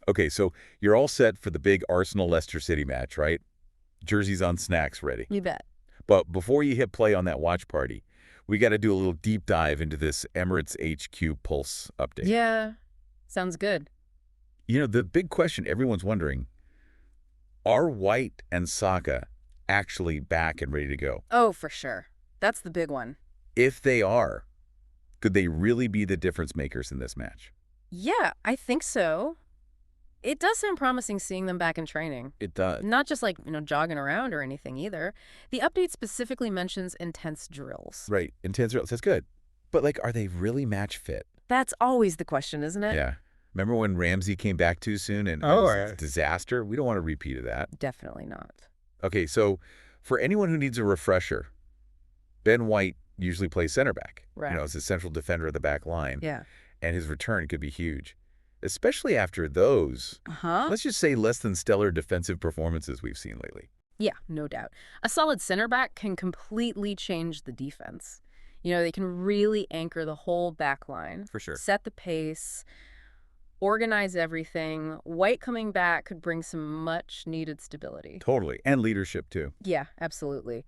Okay, so you're all set for the big Arsenal-Leicester City match, right? Jerseys on, snacks ready. You bet. But before you hit play on that watch party, we got to do a little deep dive into this Emirates HQ Pulse update. Yeah, sounds good. You know, the big question everyone's wondering, are White and Saka actually back and ready to go? Oh, for sure. That's the big one. If they are, could they really be the difference makers in this match? Yeah, I think so. It does sound promising seeing them back in training. It does. Not just like, jogging around or anything either. The update specifically mentions intense drills. Right, intense drills, that's good. But, like, are they really match fit? That's always the question, isn't it? Yeah. Remember when Ramsey came back too soon and it was a disaster? We don't want a repeat of that. Definitely not. Okay, so for anyone who needs a refresher, Ben White usually plays center back. Right. As a central defender of the back line. Yeah. And his return could be huge, especially after those, let's just say, less than stellar defensive performances we've seen lately. Yeah, no doubt. A solid center back can completely change the defense. They can really anchor the whole back line. For sure. Set the pace, organize everything. White coming back could bring some much-needed stability. Totally. And leadership, too. Yeah, absolutely.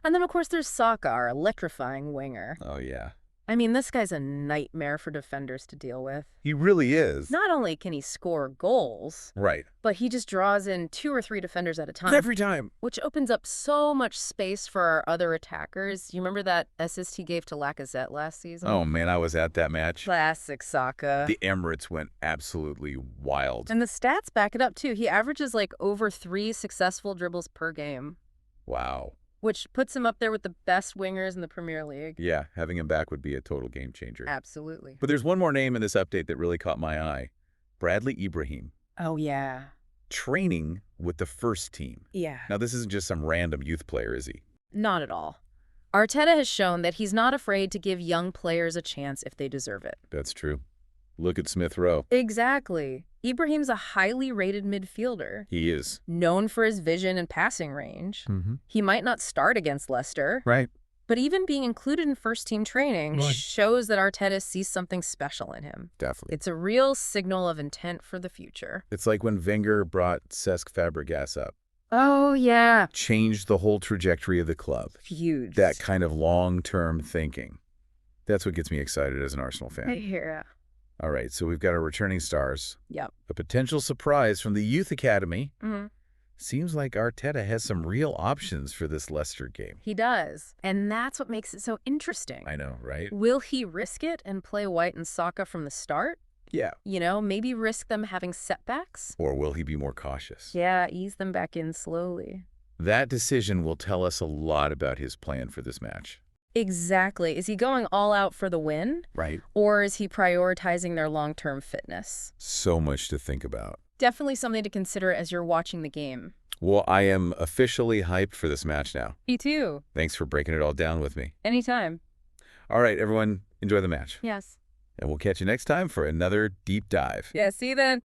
And then, of course, there's Saka, our electrifying winger. Oh, yeah. I mean, this guy's a nightmare for defenders to deal with. He really is. Not only can he score goals, Right. but he just draws in 2 or 3 defenders at a time. Every time. Which opens up so much space for our other attackers. You remember that assist he gave to Lacazette last season? Oh, man, I was at that match. Classic Saka. The Emirates went absolutely wild. And the stats back it up, too. He averages like over 3 successful dribbles per game. Wow. Which puts him up there with the best wingers in the Premier League. Yeah, having him back would be a total game changer. Absolutely. But there's one more name in this update that really caught my eye. Bradley Ibrahim. Oh, yeah. Training with the first team. Yeah. Now, this isn't just some random youth player, is he? Not at all. Arteta has shown that he's not afraid to give young players a chance if they deserve it. That's true. Look at Smith Rowe. Exactly. Ibrahim's a highly rated midfielder. He is. Known for his vision and passing range. He might not start against Leicester. Right. But even being included in first-team training shows that Arteta sees something special in him. Definitely. It's a real signal of intent for the future. It's like when Wenger brought Cesc Fabregas up. Oh, yeah. Changed the whole trajectory of the club. Huge. That kind of long-term thinking. That's what gets me excited as an Arsenal fan. Yeah. All right, so we've got our returning stars. Yep. A potential surprise from the youth academy. Mm-hmm. Seems like Arteta has some real options for this Leicester game. He does. And that's what makes it so interesting. I know, right? Will he risk it and play White and Saka from the start? Yeah. Maybe risk them having setbacks? Or will he be more cautious? Yeah, ease them back in slowly. That decision will tell us a lot about his plan for this match. Exactly. Is he going all out for the win? Right. Or is he prioritizing their long-term fitness? So much to think about. Definitely something to consider as you're watching the game. Well, I am officially hyped for this match now. Me too. Thanks for breaking it all down with me. Anytime. All right, everyone, enjoy the match. Yes. And we'll catch you next time for another deep dive. Yeah, see you then.